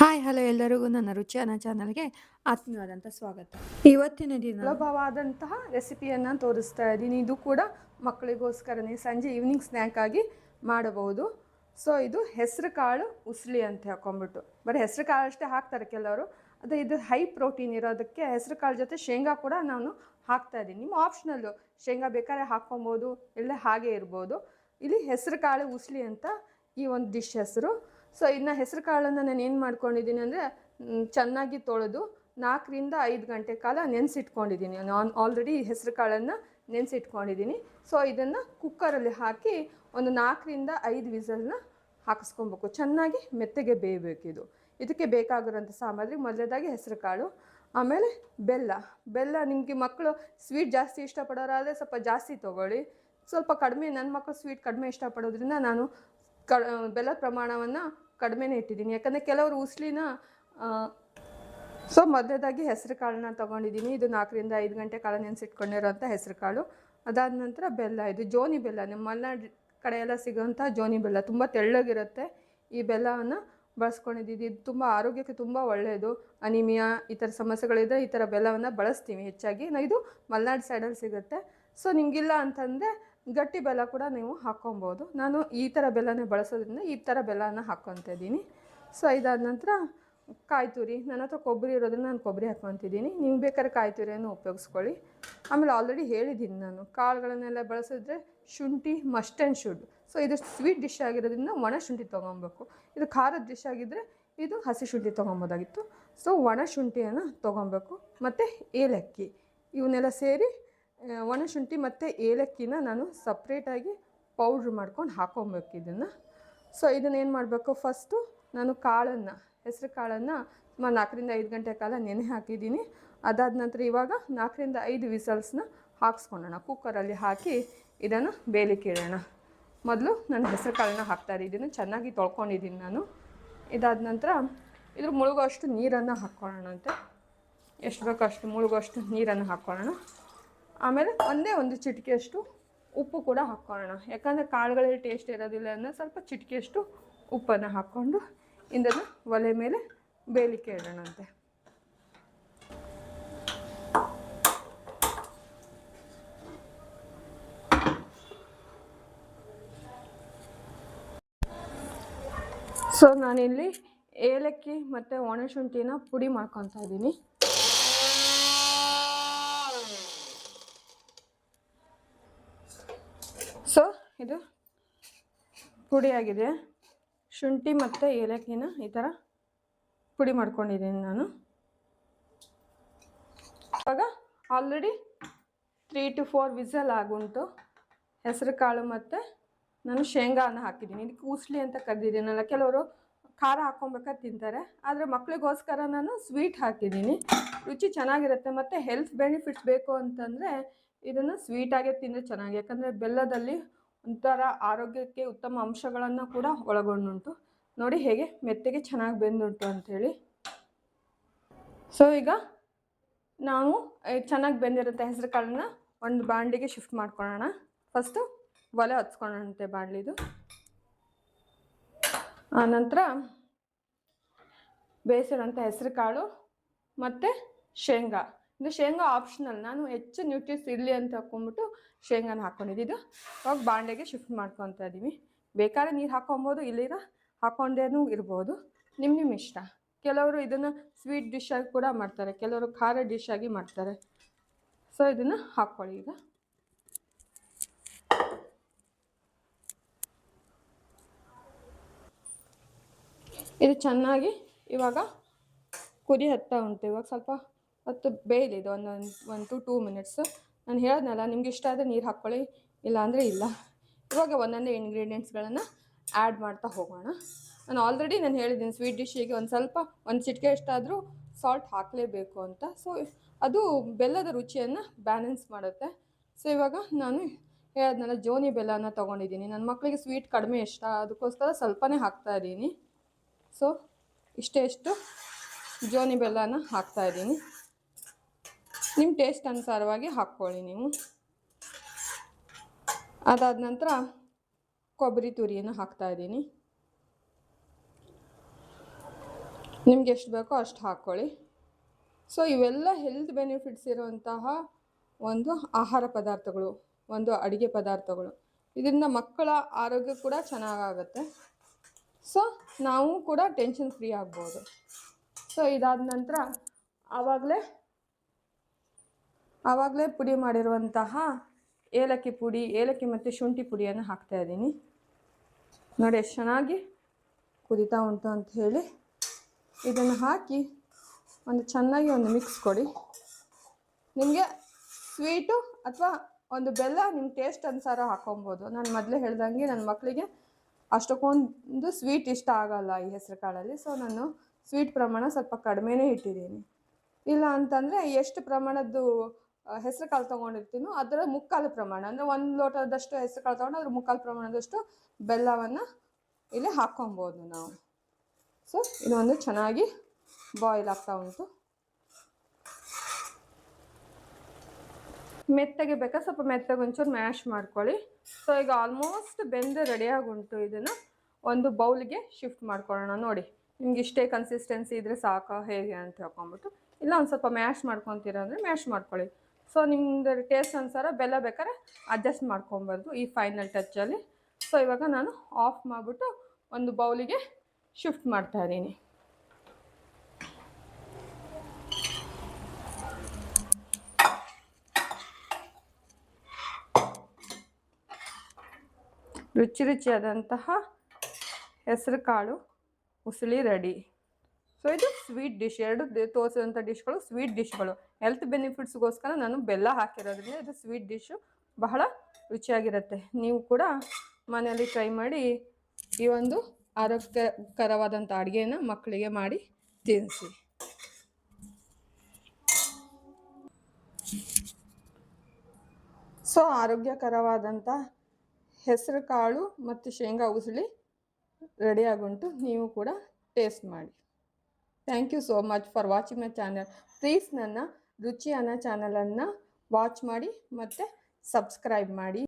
Hi hello ಎಲ್ಲರಿಗೂ ನನ್ನ ರುಚಿಯನ್ನ ಚಾನಲ್ಗೆ ಆತ್ಮೀಯವಾದಂಥ ಸ್ವಾಗತ. ಇವತ್ತಿನ ದಿನ ಸುಲಭವಾದಂತಹ ರೆಸಿಪಿಯನ್ನು ತೋರಿಸ್ತಾ ಇದ್ದೀನಿ. ಇದು ಕೂಡ ಮಕ್ಕಳಿಗೋಸ್ಕರನೇ ಸಂಜೆ ಈವ್ನಿಂಗ್ ಸ್ನ್ಯಾಕ್ ಆಗಿ ಮಾಡಬಹುದು. ಸೊ ಇದು ಹೆಸರು ಕಾಳು ಉಸ್ಲಿ ಅಂತ ಹಾಕೊಂಡ್ಬಿಟ್ಟು, ಬರೀ ಹೆಸರು ಕಾಳು ಅಷ್ಟೇ ಹಾಕ್ತಾರೆ ಕೆಲವರು. ಅದು ಇದು ಹೈ ಪ್ರೋಟೀನ್ ಇರೋದಕ್ಕೆ ಹೆಸರು ಕಾಳು ಜೊತೆ ಶೇಂಗಾ ಕೂಡ ನಾನು ಹಾಕ್ತಾ ಇದ್ದೀನಿ. ನಿಮ್ಮ ಆಪ್ಷನಲ್ಲು, ಶೇಂಗಾ ಬೇಕಾದ್ರೆ ಹಾಕ್ಕೊಬೋದು, ಇಲ್ಲ ಹಾಗೆ ಇರ್ಬೋದು. ಇಲ್ಲಿ ಹೆಸರು ಕಾಳು ಉಸ್ಲಿ ಅಂತ ಈ ಒಂದು ಡಿಶ್ ಹೆಸರು. ಸೊ ಇನ್ನು ಹೆಸರು ಕಾಳನ್ನು ನಾನು ಏನು ಮಾಡ್ಕೊಂಡಿದ್ದೀನಿ ಅಂದರೆ, ಚೆನ್ನಾಗಿ ತೊಳೆದು 4 ರಿಂದ 5 ಗಂಟೆ ಕಾಲ ನೆನೆಸಿಟ್ಕೊಂಡಿದ್ದೀನಿ. ನಾನು ಆಲ್ರೆಡಿ ಹೆಸರು ಕಾಳನ್ನು ನೆನೆಸಿಟ್ಕೊಂಡಿದ್ದೀನಿ. ಸೊ ಇದನ್ನು ಕುಕ್ಕರಲ್ಲಿ ಹಾಕಿ ಒಂದು 4 ರಿಂದ 5 ವಿಸಲ್ನ ಹಾಕಿಸ್ಕೊಬೇಕು. ಚೆನ್ನಾಗಿ ಮೆತ್ತಗೆ ಬೇಯಬೇಕಿದು. ಇದಕ್ಕೆ ಬೇಕಾಗಿರೋಂಥ ಸಾಮಗ್ರಿ ಮೊದಲನೇದಾಗಿ ಹೆಸರು ಕಾಳು, ಆಮೇಲೆ ಬೆಲ್ಲ ನಿಮಗೆ ಮಕ್ಕಳು ಸ್ವೀಟ್ ಜಾಸ್ತಿ ಇಷ್ಟಪಡೋರಾದರೆ ಸ್ವಲ್ಪ ಜಾಸ್ತಿ ತೊಗೊಳ್ಳಿ. ಸ್ವಲ್ಪ ಕಡಿಮೆ, ನನ್ನ ಮಕ್ಕಳು ಸ್ವೀಟ್ ಕಡಿಮೆ ಇಷ್ಟಪಡೋದ್ರಿಂದ ನಾನು ಬೆಲ್ಲದ ಪ್ರಮಾಣವನ್ನು ಕಡಿಮೆನೇ ಇಟ್ಟಿದ್ದೀನಿ. ಯಾಕಂದರೆ ಕೆಲವರು ಉಸ್ಲಿನ ಸೊ ಮೊದಲೇದಾಗಿ ಹೆಸರು ಕಾಳನ್ನ ತೊಗೊಂಡಿದ್ದೀನಿ. ಇದು 4 ರಿಂದ 5 ಗಂಟೆ ಕಾಲ ನೆನೆಸಿಟ್ಕೊಂಡಿರೋಂಥ ಹೆಸರು ಕಾಳು. ಅದಾದ ನಂತರ ಬೆಲ್ಲ, ಇದು ಜೋನಿ ಬೆಲ್ಲ, ನಮ್ಮ ಮಲೆನಾಡು ಕಡೆ ಎಲ್ಲ ಸಿಗೋಂಥ ಜೋನಿ ಬೆಲ್ಲ, ತುಂಬ ತೆಳ್ಳಗಿರುತ್ತೆ. ಈ ಬೆಲ್ಲವನ್ನು ಬಳಸ್ಕೊಂಡಿದ್ದೀನಿ. ಇದು ತುಂಬ ಆರೋಗ್ಯಕ್ಕೆ ತುಂಬ ಒಳ್ಳೆಯದು. ಅನಿಮಿಯಾ ಈ ಥರ ಸಮಸ್ಯೆಗಳಿದ್ದರೆ ಈ ಥರ ಬೆಲ್ಲವನ್ನು ಬಳಸ್ತೀವಿ ಹೆಚ್ಚಾಗಿ. ಇದು ಮಲೆನಾಡು ಸೈಡಲ್ಲಿ ಸಿಗುತ್ತೆ. ಸೊ ನಿಮಗಿಲ್ಲ ಅಂತಂದರೆ ಗಟ್ಟಿ ಬೆಲ್ಲ ಕೂಡ ನೀವು ಹಾಕ್ಕೊಬೋದು. ನಾನು ಈ ಥರ ಬೆಲ್ಲನೇ ಬಳಸೋದ್ರಿಂದ ಈ ಥರ ಬೆಲ್ಲನ ಹಾಕ್ಕೊತಾ ಇದ್ದೀನಿ. ಸೊ ಇದಾದ ನಂತರ ಕಾಯಿ ತುರಿ, ನನ್ನ ಹತ್ರ ಕೊಬ್ಬರಿ ಇರೋದ್ರಿಂದ ನಾನು ಕೊಬ್ಬರಿ ಹಾಕ್ಕೊತಿದ್ದೀನಿ. ನೀವು ಬೇಕಾದ್ರೆ ಕಾಯಿ ತುರಿಯನ್ನು ಉಪಯೋಗಿಸ್ಕೊಳ್ಳಿ. ಆಮೇಲೆ ಆಲ್ರೆಡಿ ಹೇಳಿದ್ದೀನಿ ನಾನು, ಕಾಳುಗಳನ್ನೆಲ್ಲ ಬಳಸಿದ್ರೆ ಶುಂಠಿ ಮಸ್ಟ್ ಆ್ಯಂಡ್ ಶುಡ್. ಸೊ ಇದು ಸ್ವೀಟ್ ಡಿಶ್ ಆಗಿರೋದ್ರಿಂದ ಒಣ ಶುಂಠಿ ತೊಗೊಬೇಕು. ಇದು ಖಾರದ ಡಿಶ್ ಆಗಿದ್ದರೆ ಇದು ಹಸಿ ಶುಂಠಿ ತೊಗೊಬೋದಾಗಿತ್ತು. ಸೊ ಒಣ ಶುಂಠಿಯನ್ನು ತೊಗೊಬೇಕು, ಮತ್ತು ಏಲಕ್ಕಿ, ಇವನ್ನೆಲ್ಲ ಸೇರಿ ಒಣ ಶುಂಠಿ ಮತ್ತು ಏಲಕ್ಕಿನ ನಾನು ಸಪ್ರೇಟಾಗಿ ಪೌಡ್ರ್ ಮಾಡ್ಕೊಂಡು ಹಾಕ್ಕೊಬೇಕು ಇದನ್ನು. ಸೊ ಇದನ್ನೇನು ಮಾಡಬೇಕು, ಫಸ್ಟು ನಾನು ಕಾಳನ್ನು, ಹೆಸರು ಕಾಳನ್ನು ಸುಮಾರು 4 ರಿಂದ 5 ಗಂಟೆ ಕಾಲ ನೆನೆ ಹಾಕಿದ್ದೀನಿ. ಅದಾದ ನಂತರ ಇವಾಗ 4 ರಿಂದ 5 ವಿಸಲ್ಸ್ನ ಹಾಕ್ಸ್ಕೊಳ್ಳೋಣ. ಕುಕ್ಕರಲ್ಲಿ ಹಾಕಿ ಇದನ್ನು ಬೇಯಲಿಕ್ಕೆ ಇಡೋಣ. ಮೊದಲು ನಾನು ಹೆಸರು ಕಾಳನ್ನ ಹಾಕ್ತಾಯಿದ್ದೀನಿ, ಚೆನ್ನಾಗಿ ತೊಳ್ಕೊಂಡಿದ್ದೀನಿ ನಾನು. ಇದಾದ ನಂತರ ಇದ್ರ ಮುಳುಗೋಷ್ಟು ನೀರನ್ನು ಹಾಕ್ಕೊಳ್ಳೋಣಂತೆ. ಎಷ್ಟು ಬೇಕೋ ಅಷ್ಟು ಮುಳುಗೋಷ್ಟು ನೀರನ್ನು ಹಾಕ್ಕೊಳ್ಳೋಣ. ಆಮೇಲೆ ಒಂದು ಚಿಟಿಕೆಯಷ್ಟು ಉಪ್ಪು ಕೂಡ ಹಾಕ್ಕೊಳ್ಳೋಣ. ಯಾಕಂದರೆ ಕಾಳುಗಳಲ್ಲಿ ಟೇಸ್ಟ್ ಇರೋದಿಲ್ಲ ಅಂದರೆ ಸ್ವಲ್ಪ ಚಿಟಿಕೆಯಷ್ಟು ಉಪ್ಪನ್ನು ಹಾಕ್ಕೊಂಡು ಇದನ್ನು ಒಲೆ ಮೇಲೆ ಬೇಯಲಿಕ್ಕೆ ಇಡೋಣಂತೆ. ಸೊ ನಾನಿಲ್ಲಿ ಏಲಕ್ಕಿ ಮತ್ತು ಒಣಶುಂಠಿನ ಪುಡಿ ಮಾಡ್ಕೊತಾ ಇದ್ದೀನಿ. ಸೊ ಇದು ಪುಡಿಯಾಗಿದೆ. ಶುಂಠಿ ಮತ್ತು ಏಲಕ್ಕಿನ ಈ ಥರ ಪುಡಿ ಮಾಡ್ಕೊಂಡಿದ್ದೀನಿ ನಾನು. ಇವಾಗ ಆಲ್ರೆಡಿ 3 to 4 ವಿಸಲ್ ಆಗುಂಟು. ಹೆಸರು ಕಾಳು ಮತ್ತು ನಾನು ಶೇಂಗಾನ ಹಾಕಿದ್ದೀನಿ. ಇದಕ್ಕೆ ಉಸ್ಲಿ ಅಂತ ಕರೆದಿದ್ದೀನಲ್ಲ, ಕೆಲವರು ಖಾರ ಹಾಕ್ಕೊಬೇಕಾದ್ರೆ ತಿಂತಾರೆ, ಆದರೆ ಮಕ್ಕಳಿಗೋಸ್ಕರ ನಾನು ಸ್ವೀಟ್ ಹಾಕಿದ್ದೀನಿ. ರುಚಿ ಚೆನ್ನಾಗಿರುತ್ತೆ. ಮತ್ತು ಹೆಲ್ತ್ ಬೆನಿಫಿಟ್ಸ್ ಬೇಕು ಅಂತಂದರೆ ಇದನ್ನು ಸ್ವೀಟಾಗೆ ತಿಂದರೆ ಚೆನ್ನಾಗಿ. ಯಾಕಂದರೆ ಬೆಲ್ಲದಲ್ಲಿ ಒಂಥರ ಆರೋಗ್ಯಕ್ಕೆ ಉತ್ತಮ ಅಂಶಗಳನ್ನು ಕೂಡ ಒಳಗೊಂಡುಂಟು. ನೋಡಿ ಹೇಗೆ ಮೆತ್ತಗೆ ಚೆನ್ನಾಗಿ ಬೆಂದುಂಟು ಅಂಥೇಳಿ. ಸೊ ಈಗ ನಾವು ಚೆನ್ನಾಗಿ ಬೆಂದಿರುತ್ತೆ ಹೆಸರು ಕಾಳನ್ನ ಒಂದು ಬಾಣಲಿಗೆ ಶಿಫ್ಟ್ ಮಾಡ್ಕೊಳ್ಳೋಣ. ಫಸ್ಟು ಒಲೆ ಹಚ್ಕೊಳ್ಳೋಣಂತೆ ಬಾಣಲಿದು. ಆನಂತರ ಬೇಯಿಸಿರೋಂಥ ಹೆಸರು ಕಾಳು ಮತ್ತು ಶೇಂಗಾ, ಇದು ಶೇಂಗಾ ಆಪ್ಷನಲ್, ನಾನು ಹೆಚ್ಚು ನ್ಯೂಟ್ರಿಯಸ್ ಇರಲಿ ಅಂತ ಹಾಕ್ಕೊಂಬಿಟ್ಟು ಶೇಂಗಾನ ಹಾಕ್ಕೊಂಡಿದ್ದು. ಇವಾಗ ಬಾಣಲೆಗೆ ಶಿಫ್ಟ್ ಮಾಡ್ಕೊತಾ ಇದ್ದೀವಿ. ಬೇಕಾದ್ರೆ ನೀರು ಹಾಕ್ಕೊಬೋದು, ಇಲ್ಲಿರ ಹಾಕ್ಕೊಂಡೇನೂ ಇರ್ಬೋದು, ನಿಮ್ಮ ಇಷ್ಟ. ಕೆಲವರು ಇದನ್ನು ಸ್ವೀಟ್ ಡಿಶ್ ಆಗಿ ಕೂಡ ಮಾಡ್ತಾರೆ, ಕೆಲವರು ಖಾರ ಡಿಶ್ ಆಗಿ ಮಾಡ್ತಾರೆ. ಸೊ ಇದನ್ನು ಹಾಕ್ಕೊಳ್ಳಿ. ಈಗ ಇದು ಚೆನ್ನಾಗಿ ಇವಾಗ ಕುದಿ ಹತ್ತಾ ಉಂಟು. ಇವಾಗ ಸ್ವಲ್ಪ ಹೊತ್ತು ಬೇಯಲಿ ಇದು, ಒಂದು 1 to 2 ಮಿನಿಟ್ಸ್. ನಾನು ಹೇಳಿದ್ನಲ್ಲ, ನಿಮ್ಗೆ ಇಷ್ಟ ಆದರೆ ನೀರು ಹಾಕ್ಕೊಳ್ಳಿ, ಇಲ್ಲಾಂದರೆ ಇಲ್ಲ. ಇವಾಗ ಒಂದೊಂದೇ ಇಂಗ್ರೀಡಿಯೆಂಟ್ಸ್ಗಳನ್ನು ಆ್ಯಡ್ ಮಾಡ್ತಾ ಹೋಗೋಣ. ನಾನು ಆಲ್ರೆಡಿ ಹೇಳಿದ್ದೀನಿ, ಸ್ವೀಟ್ ಡಿಶ್ಶಿಗೆ ಒಂದು ಚಿಟಿಕೆ ಎಷ್ಟಾದರೂ ಸಾಲ್ಟ್ ಹಾಕಲೇಬೇಕು ಅಂತ. ಸೊ ಅದು ಬೆಲ್ಲದ ರುಚಿಯನ್ನು ಬ್ಯಾಲೆನ್ಸ್ ಮಾಡುತ್ತೆ. ಸೊ ಇವಾಗ ನಾನು ಹೇಳಿದ್ನಲ್ಲ, ಜೋನಿ ಬೆಲ್ಲನ ತೊಗೊಂಡಿದ್ದೀನಿ. ನನ್ನ ಮಕ್ಕಳಿಗೆ ಸ್ವೀಟ್ ಕಡಿಮೆ ಇಷ್ಟ, ಅದಕ್ಕೋಸ್ಕರ ಸ್ವಲ್ಪನೇ ಹಾಕ್ತಾಯಿದ್ದೀನಿ. ಸೊ ಇಷ್ಟು ಜೋನಿ ಬೆಲ್ಲನ ಹಾಕ್ತಾಯಿದ್ದೀನಿ. ನಿಮ್ಮ ಟೇಸ್ಟ್ ಅನುಸಾರವಾಗಿ ಹಾಕ್ಕೊಳ್ಳಿ ನೀವು. ಅದಾದ ನಂತರ ಕೊಬ್ಬರಿ ತುರಿಯನ್ನು ಹಾಕ್ತಾಯಿದ್ದೀನಿ. ನಿಮ್ಗೆ ಎಷ್ಟು ಬೇಕೋ ಅಷ್ಟು ಹಾಕ್ಕೊಳ್ಳಿ. ಸೊ ಇವೆಲ್ಲ ಹೆಲ್ತ್ ಬೆನಿಫಿಟ್ಸ್ ಇರುವಂತಹ ಒಂದು ಆಹಾರ ಪದಾರ್ಥಗಳು, ಒಂದು ಅಡುಗೆ ಪದಾರ್ಥಗಳು. ಇದರಿಂದ ಮಕ್ಕಳ ಆರೋಗ್ಯ ಕೂಡ ಚೆನ್ನಾಗಾಗುತ್ತೆ. ಸೊ ನಾವು ಕೂಡ ಟೆನ್ಷನ್ ಫ್ರೀ ಆಗ್ಬೋದು. ಸೊ ಇದಾದ ನಂತರ ಆವಾಗಲೇ ಪುಡಿ ಮಾಡಿರುವಂತಹ ಏಲಕ್ಕಿ ಮತ್ತು ಶುಂಠಿ ಪುಡಿಯನ್ನು ಹಾಕ್ತಾಯಿದ್ದೀನಿ. ನೋಡಿ ಎಷ್ಟು ಚೆನ್ನಾಗಿ ಕುದೀತಾ ಉಂಟು ಅಂತ ಹೇಳಿ. ಇದನ್ನು ಹಾಕಿ ಚೆನ್ನಾಗಿ ಒಂದು ಮಿಕ್ಸ್ ಕೊಡಿ. ನಿಮಗೆ ಸ್ವೀಟು ಅಥವಾ ಒಂದು ಬೆಲ್ಲ ನಿಮ್ಮ ಟೇಸ್ಟ್ ಅನುಸಾರ ಹಾಕೊಬೋದು. ನಾನು ಮೊದಲೇ ಹೇಳ್ದಂಗೆ ನನ್ನ ಮಕ್ಕಳಿಗೆ ಅಷ್ಟಕ್ಕೊಂದು ಸ್ವೀಟ್ ಇಷ್ಟ ಆಗಲ್ಲ ಈ ಹೆಸರು ಕಾಳಲ್ಲಿ. ಸೊ ನಾನು ಸ್ವೀಟ್ ಪ್ರಮಾಣ ಸ್ವಲ್ಪ ಕಡಿಮೆನೇ ಇಟ್ಟಿದ್ದೀನಿ. ಇಲ್ಲ ಅಂತಂದರೆ ಎಷ್ಟು ಪ್ರಮಾಣದ್ದು ಹೆಸರು ಕಾಳು ತೊಗೊಂಡಿರ್ತೀನೋ ಅದರ ಮುಕ್ಕಾಲು ಪ್ರಮಾಣ, ಅಂದರೆ 1 ಲೋಟದಷ್ಟು ಹೆಸರು ಕಾಳು ತೊಗೊಂಡು ಅದ್ರ ಮುಕ್ಕಾಲು ಪ್ರಮಾಣದಷ್ಟು ಬೆಲ್ಲವನ್ನು ಇಲ್ಲಿ ಹಾಕ್ಕೊಬೋದು ನಾವು. ಸೊ ಇದೊಂದು ಚೆನ್ನಾಗಿ ಬಾಯ್ಲ್ ಆಗ್ತಾ ಉಂಟು. ಮೆತ್ತಗೆ ಬೇಕಾ ಸ್ವಲ್ಪ ಮೆತ್ತಗೆ ಒಂಚೂರು ಮ್ಯಾಶ್ ಮಾಡ್ಕೊಳ್ಳಿ. ಸೊ ಈಗ ಆಲ್ಮೋಸ್ಟ್ ಬೆಂದು ರೆಡಿಯಾಗುಂಟು. ಇದನ್ನು ಒಂದು ಬೌಲ್ಗೆ ಶಿಫ್ಟ್ ಮಾಡ್ಕೊಳ್ಳೋಣ. ನೋಡಿ ನಿಮ್ಗೆ ಇಷ್ಟೇ ಕನ್ಸಿಸ್ಟೆನ್ಸಿ ಇದ್ದರೆ ಸಾಕಾ ಹೇಗೆ ಅಂತ ಹೇಳ್ಕೊಂಬಿಟ್ಟು, ಇಲ್ಲ ಒಂದು ಸ್ವಲ್ಪ ಮ್ಯಾಶ್ ಮಾಡ್ಕೊತೀರ ಅಂದರೆ ಮ್ಯಾಶ್ ಮಾಡ್ಕೊಳ್ಳಿ. ಸೊ ನಿಮ್ಮದು ಟೇಸ್ಟ್ ಅನುಸಾರ ಬೆಲ್ಲ ಬೇಕಾದ್ರೆ ಅಡ್ಜಸ್ಟ್ ಮಾಡ್ಕೊಬಾರ್ದು ಈ ಫೈನಲ್ ಟಚ್ಚಲ್ಲಿ. ಸೊ ಇವಾಗ ನಾನು ಆಫ್ ಮಾಡಿಬಿಟ್ಟು ಒಂದು ಬೌಲಿಗೆ ಶಿಫ್ಟ್ ಮಾಡ್ತಾಯಿದ್ದೀನಿ. ರುಚಿಯಾದಂತಹ ಹೆಸರು ಕಾಳು ಉಸುಳಿ ರೆಡಿ. ಸೊ ಇದು ಸ್ವೀಟ್ ಡಿಶ್. ಎರಡು ತೋರಿಸಿದಂಥ ಡಿಶ್ಗಳು ಸ್ವೀಟ್ ಡಿಶ್ಗಳು. ಹೆಲ್ತ್ ಬೆನಿಫಿಟ್ಸ್ಗೋಸ್ಕರ ನಾನು ಬೆಲ್ಲ ಹಾಕಿರೋದ್ರಿಂದ ಇದು ಸ್ವೀಟ್ ಡಿಶ್ಶು ಬಹಳ ರುಚಿಯಾಗಿರುತ್ತೆ. ನೀವು ಕೂಡ ಮನೆಯಲ್ಲಿ ಟ್ರೈ ಮಾಡಿ ಈ ಒಂದು ಆರೋಗ್ಯಕರವಾದಂಥ ಅಡುಗೆನ ಮಕ್ಕಳಿಗೆ ಮಾಡಿ ತಿನ್ನಿಸಿ. ಸೊ ಆರೋಗ್ಯಕರವಾದಂಥ ಹೆಸರು ಕಾಳು ಮತ್ತು ಶೇಂಗಾ ಉಸುಳಿ ರೆಡಿಯಾಗುಂಟು. ನೀವು ಕೂಡ ಟೇಸ್ಟ್ ಮಾಡಿ. Thank you so much for watching my channel. Please ನನ್ನ ರುಚಿ ಅನ್ನೋ ಚಾನಲನ್ನು ವಾಚ್ ಮಾಡಿ ಮತ್ತು ಸಬ್ಸ್ಕ್ರೈಬ್ ಮಾಡಿ.